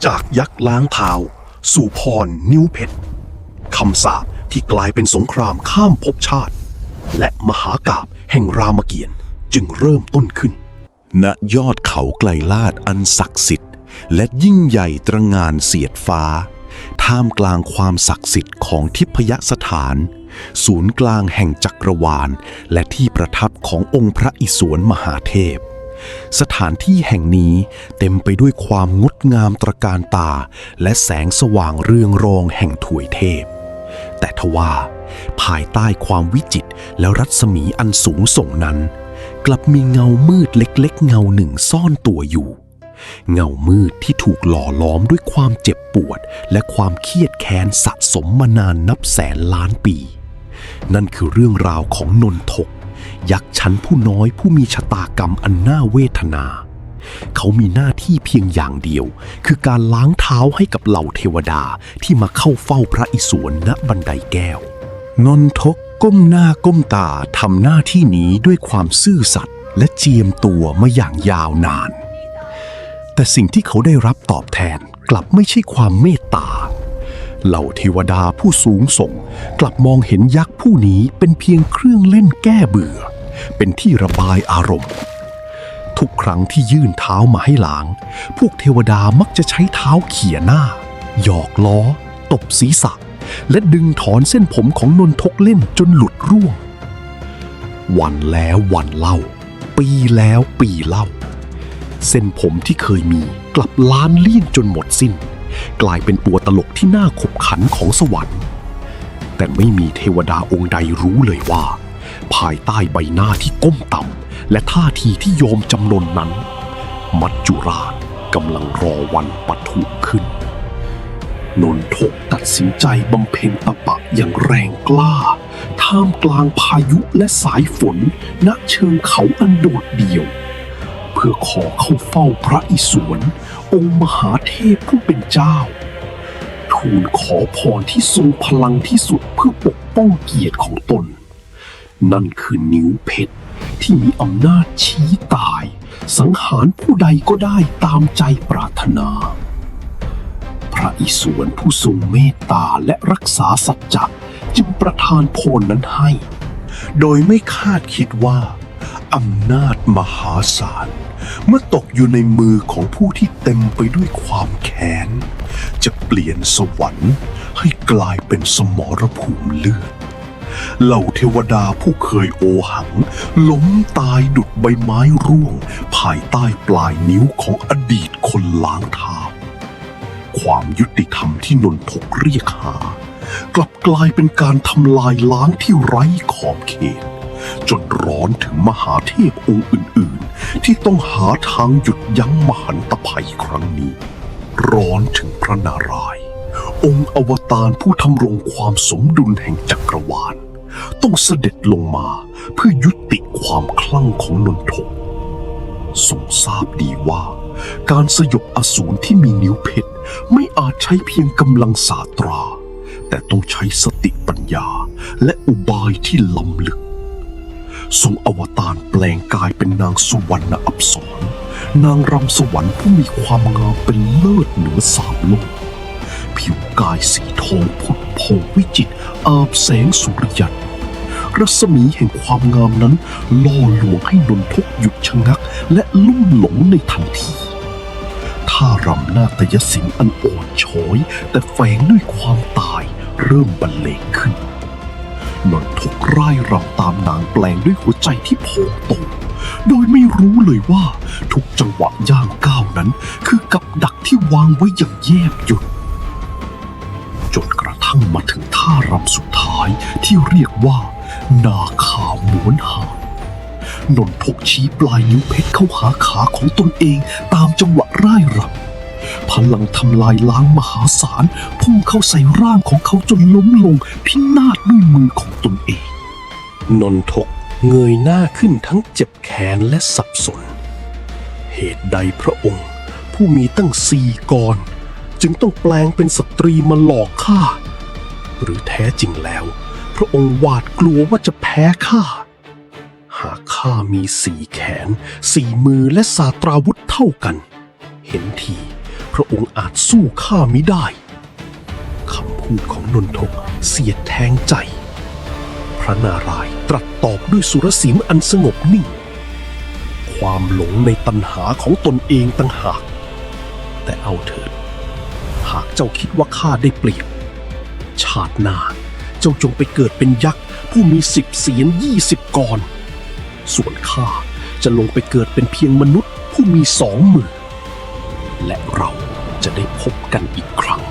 จากยักษ์ล้างเท้าสู่พรนิ้วเพชรคำสาปที่กลายเป็นสงครามข้ามภพชาติและมหากาพย์แห่งรามเกียรติ์จึงเริ่มต้นขึ้นณยอดเขาไกลลาศอันศักดิ์สิทธิ์และยิ่งใหญ่ตระหง่านเสียดฟ้าท่ามกลางความศักดิ์สิทธิ์ของทิพยสถานศูนย์กลางแห่งจักรวาลและที่ประทับขององค์พระอิศวรมหาเทพสถานที่แห่งนี้เต็มไปด้วยความงดงามตระการตาและแสงสว่างเรืองรองแห่งถวยเทพแต่ทว่าภายใต้ความวิจิตรและรัศมีอันสูงส่งนั้นกลับมีเงามืดเล็กๆเงาหนึ่งซ่อนตัวอยู่เงามืดที่ถูกหล่อล้อมด้วยความเจ็บปวดและความเครียดแค้นสะสมมานานนับแสนล้านปีนั่นคือเรื่องราวของนนทกยักษ์ชั้นผู้น้อยผู้มีชะตากรรมอันน่าเวทนาเขามีหน้าที่เพียงอย่างเดียวคือการล้างเท้าให้กับเหล่าเทวดาที่มาเข้าเฝ้าพระอิศวรณบันไดแก้วนนทกก้มหน้าก้มตาทำหน้าที่นี้ด้วยความซื่อสัตย์และเจียมตัวมาอย่างยาวนานแต่สิ่งที่เขาได้รับตอบแทนกลับไม่ใช่ความเมตตาเหล่าเทวดาผู้สูงส่งกลับมองเห็นยักษ์ผู้นี้เป็นเพียงเครื่องเล่นแก้เบื่อเป็นที่ระบายอารมณ์ทุกครั้งที่ยื่นเท้ามาให้ล้างพวกเทวดามักจะใช้เท้าเขี่ยหน้าหยอกล้อตบศีรษะและดึงถอนเส้นผมของนนทกเล่นจนหลุดร่วงวันแล้ววันเล่าปีแล้วปีเล่าเส้นผมที่เคยมีกลับล้านเลี่ยนจนหมดสิ้นกลายเป็นตัวตลกที่น่าขบขันของสวรรค์แต่ไม่มีเทวดาองค์ใดรู้เลยว่าภายใต้ใบหน้าที่ก้มต่ำและท่าทีที่ยอมจำนนนั้นมัจจุราชกำลังรอวันปะทุขึ้นนนทกตัดสินใจบำเพ็ญตปะอย่างแรงกล้าท่ามกลางพายุและสายฝนณเชิงเขาอันโดดเดี่ยวเพื่อขอเข้าเฝ้าพระอิศวรองค์มหาเทพผู้เป็นเจ้าทูลขอพรที่ทรงพลังที่สุดเพื่อปกป้องเกียรติของตนนั่นคือนิ้วเพชรที่มีอำนาจชี้ตายสังหารผู้ใดก็ได้ตามใจปรารถนาพระอิศวรผู้ทรงเมตตาและรักษาสัจจะจึงประทานพรนั้นให้โดยไม่คาดคิดว่าอำนาจมหาศาลเมื่อตกอยู่ในมือของผู้ที่เต็มไปด้วยความแค้นจะเปลี่ยนสวรรค์ให้กลายเป็นสมรภูมิเลือดเหล่าเทวดาผู้เคยโอหังล้มตายดุจใบไม้ร่วงภายใต้ปลายนิ้วของอดีตคนล้างเท้าความยุติธรรมที่นนทกเรียกหากลับกลายเป็นการทำลายล้างที่ไร้ขอบเขตจนร้อนถึงมหาเทพองค์อื่นๆที่ต้องหาทางหยุดยั้งมหันตภัยครั้งนี้ร้อนถึงพระนารายณ์องค์อวตารผู้ทำรงความสมดุลแห่งจักรวาลต้องเสด็จลงมาเพื่อยุติความคลั่งของนนทกทรงทราบดีว่าการสยบอสูรที่มีนิ้วเพชรไม่อาจใช้เพียงกำลังศาตราแต่ต้องใช้สติปัญญาและอุบายที่ล้ำลึกทรงอวตารแปลงกายเป็นนางสุวรรณอัปสรนางรำสวรรค์ผู้มีความงามเป็นเลิศเหนือสามโลกผิวกายสีทองผุดพองวิจิตรอาบแสงสุริยันรัศมีแห่งความงามนั้นล่อลวงให้นนทกหยุดชะงักและลุ่มหลงในทันทีท่ารำนาฏยศิลป์อันอ่อนช้อยแต่แฝงด้วยความตายเริ่มบรรเลงขึ้นนนทกร่ายรำตามนางแปลงด้วยหัวใจที่พองโตโดยไม่รู้เลยว่าทุกจังหวะย่างก้าวนั้นคือกับดักที่วางไว้อย่างแยบยลจนกระทั่งมาถึงท่ารำสุดท้ายที่เรียกว่านาคาม้วนหางนนทกชี้ปลายนิ้วเพชรเข้าหาขาของตนเองตามจังหวะร่ายรำพลังทำลายล้างมหาศาลพุ่งเข้าใส่ร่างของเขาจนล้มลงพินาศด้วยมือของตนเองนนทกเงยหน้าขึ้นทั้งเจ็บแค้นและสับสนเหตุใดพระองค์ผู้มีตั้ง4 กรจึงต้องแปลงเป็นสตรีมาหลอกข้าหรือแท้จริงแล้วพระองค์หวาดกลัวว่าจะแพ้ข้าหากข้ามี4 แขน 4 มือและศาสตราวุธเท่ากันเห็นที พระองค์อาจสู้ข้ามิได้คำพูดของนนทกเสียดแทงใจ พระนารายณ์ตรัสตอบด้วยสุรเสียงอันสงบนิ่ง ความหลงในตัณหาของตนเองต่างหาก แต่เอาเถิด หากเจ้าคิดว่าข้าได้เปรียบ ชาติหน้าเจ้าจงไปเกิดเป็นยักษ์ผู้มี10 เสียน20 กร ส่วนข้าจะลงไปเกิดเป็นเพียงมนุษย์ผู้มี2 มือ และเราจะได้พบกันอีกครั้ง